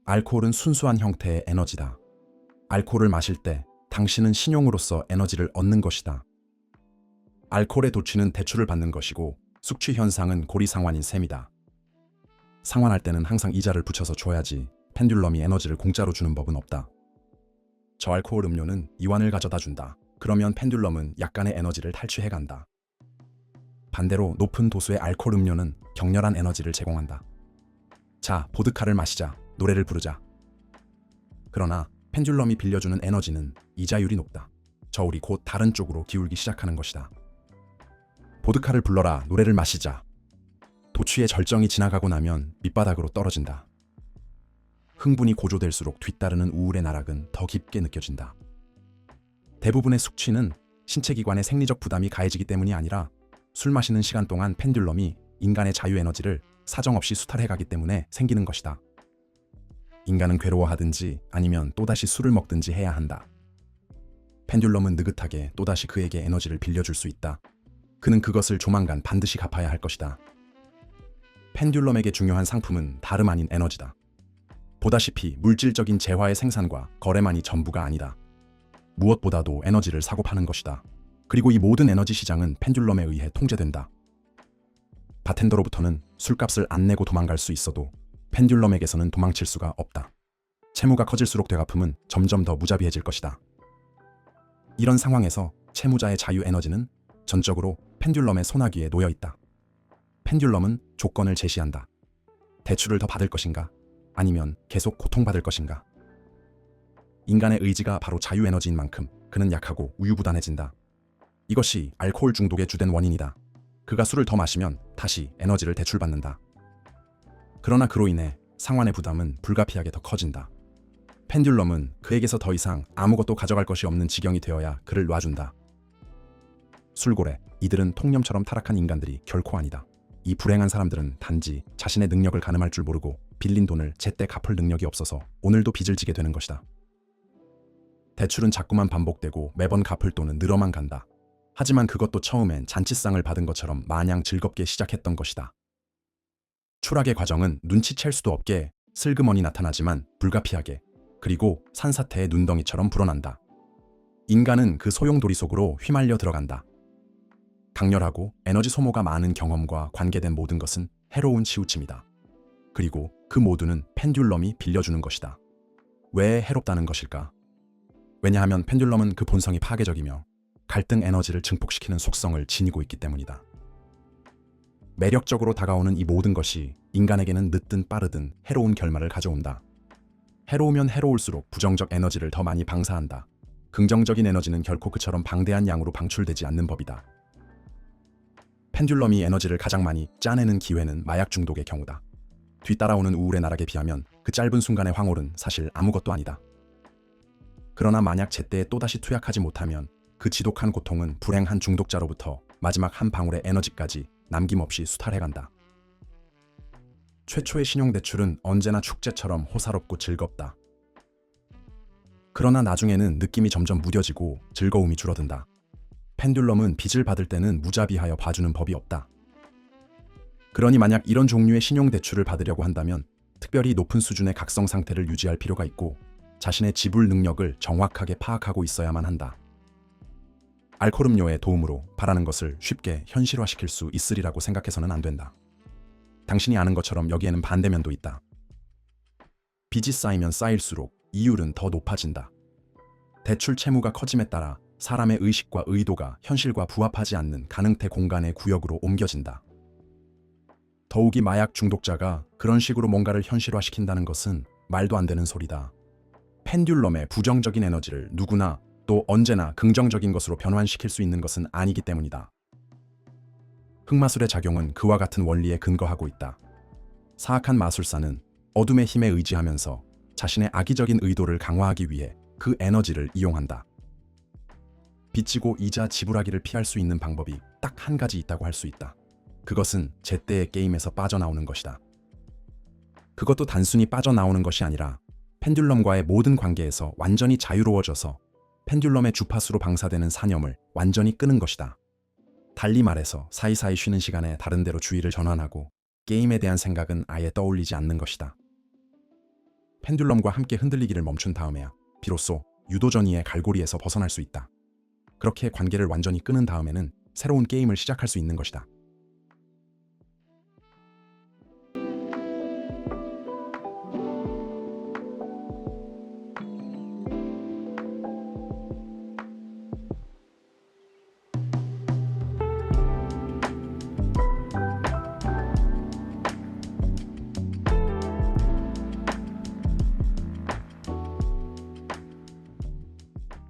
알코올은 순수한 형태의 에너지다. 알코올을 마실 때 당신은 신용으로서 에너지를 얻는 것이다. 알코올의 도취는 대출을 받는 것이고 숙취 현상은 고리상환인 셈이다. 상환할 때는 항상 이자를 붙여서 줘야지 펜듈럼이 에너지를 공짜로 주는 법은 없다. 저알코올 음료는 이완을 가져다 준다. 그러면 펜듈럼은 약간의 에너지를 탈취해간다. 반대로 높은 도수의 알코올 음료는 격렬한 에너지를 제공한다. 자, 보드카를 마시자. 노래를 부르자. 그러나 펜듈럼이 빌려주는 에너지는 이자율이 높다. 저울이 곧 다른 쪽으로 기울기 시작하는 것이다. 보드카를 불러라. 노래를 마시자. 도취의 절정이 지나가고 나면 밑바닥으로 떨어진다. 흥분이 고조될수록 뒤따르는 우울의 나락은 더 깊게 느껴진다. 대부분의 숙취는 신체기관의 생리적 부담이 가해지기 때문이 아니라 술 마시는 시간 동안 펜듈럼이 인간의 자유에너지를 사정없이 수탈해가기 때문에 생기는 것이다. 인간은 괴로워하든지 아니면 또다시 술을 먹든지 해야 한다. 펜듈럼은 느긋하게 또다시 그에게 에너지를 빌려줄 수 있다. 그는 그것을 조만간 반드시 갚아야 할 것이다. 펜듈럼에게 중요한 상품은 다름 아닌 에너지다. 보다시피 물질적인 재화의 생산과 거래만이 전부가 아니다. 무엇보다도 에너지를 사고 파는 것이다. 그리고 이 모든 에너지 시장은 펜듈럼에 의해 통제된다. 바텐더로부터는 술값을 안 내고 도망갈 수 있어도 펜듈럼에게서는 도망칠 수가 없다. 채무가 커질수록 되갚음은 점점 더 무자비해질 것이다. 이런 상황에서 채무자의 자유 에너지는 전적으로 펜듈럼의 소나기에 놓여 있다. 펜듈럼은 조건을 제시한다. 대출을 더 받을 것인가? 아니면 계속 고통받을 것인가? 인간의 의지가 바로 자유 에너지인 만큼 그는 약하고 우유부단해진다. 이것이 알코올 중독의 주된 원인이다. 그가 술을 더 마시면 다시 에너지를 대출받는다. 그러나 그로 인해 상환의 부담은 불가피하게 더 커진다. 펜듈럼은 그에게서 더 이상 아무것도 가져갈 것이 없는 지경이 되어야 그를 놔준다. 술고래, 이들은 통념처럼 타락한 인간들이 결코 아니다. 이 불행한 사람들은 단지 자신의 능력을 가늠할 줄 모르고 빌린 돈을 제때 갚을 능력이 없어서 오늘도 빚을 지게 되는 것이다. 대출은 자꾸만 반복되고 매번 갚을 돈은 늘어만 간다. 하지만 그것도 처음엔 잔치상을 받은 것처럼 마냥 즐겁게 시작했던 것이다. 추락의 과정은 눈치챌 수도 없게 슬그머니 나타나지만 불가피하게, 그리고 산사태의 눈덩이처럼 불어난다. 인간은 그 소용돌이 속으로 휘말려 들어간다. 강렬하고 에너지 소모가 많은 경험과 관계된 모든 것은 해로운 치우침이다. 그리고 그 모두는 펜듈럼이 빌려주는 것이다. 왜 해롭다는 것일까? 왜냐하면 펜듈럼은 그 본성이 파괴적이며 갈등 에너지를 증폭시키는 속성을 지니고 있기 때문이다. 매력적으로 다가오는 이 모든 것이 인간에게는 늦든 빠르든 해로운 결말을 가져온다. 해로우면 해로울수록 부정적 에너지를 더 많이 방사한다. 긍정적인 에너지는 결코 그처럼 방대한 양으로 방출되지 않는 법이다. 펜듈럼이 에너지를 가장 많이 짜내는 기회는 마약 중독의 경우다. 뒤따라오는 우울의 나락에 비하면 그 짧은 순간의 황홀은 사실 아무것도 아니다. 그러나 만약 제때에 또다시 투약하지 못하면 그 지독한 고통은 불행한 중독자로부터 마지막 한 방울의 에너지까지 남김없이 수탈해간다. 최초의 신용대출은 언제나 축제처럼 호사롭고 즐겁다. 그러나 나중에는 느낌이 점점 무뎌지고 즐거움이 줄어든다. 펜듈럼은 빚을 받을 때는 무자비하여 봐주는 법이 없다. 그러니 만약 이런 종류의 신용대출을 받으려고 한다면 특별히 높은 수준의 각성 상태를 유지할 필요가 있고 자신의 지불 능력을 정확하게 파악하고 있어야만 한다. 알코올 음료의 도움으로 바라는 것을 쉽게 현실화시킬 수 있으리라고 생각해서는 안 된다. 당신이 아는 것처럼 여기에는 반대면도 있다. 빚이 쌓이면 쌓일수록 이율은 더 높아진다. 대출 채무가 커짐에 따라 사람의 의식과 의도가 현실과 부합하지 않는 가능태 공간의 구역으로 옮겨진다. 더욱이 마약 중독자가 그런 식으로 뭔가를 현실화시킨다는 것은 말도 안 되는 소리다. 펜듈럼의 부정적인 에너지를 누구나 또 언제나 긍정적인 것으로 변환시킬 수 있는 것은 아니기 때문이다. 흑마술의 작용은 그와 같은 원리에 근거하고 있다. 사악한 마술사는 어둠의 힘에 의지하면서 자신의 악의적인 의도를 강화하기 위해 그 에너지를 이용한다. 빚지고 이자 지불하기를 피할 수 있는 방법이 딱 한 가지 있다고 할 수 있다. 그것은 제때의 게임에서 빠져나오는 것이다. 그것도 단순히 빠져나오는 것이 아니라 펜듈럼과의 모든 관계에서 완전히 자유로워져서 펜듈럼의 주파수로 방사되는 산염을 완전히 끄는 것이다. 달리 말해서 사이사이 쉬는 시간에 다른 데로 주의를 전환하고 게임에 대한 생각은 아예 떠올리지 않는 것이다. 펜듈럼과 함께 흔들리기를 멈춘 다음에야 비로소 유도전이의 갈고리에서 벗어날 수 있다. 그렇게 관계를 완전히 끊은 다음에는 새로운 게임을 시작할 수 있는 것이다.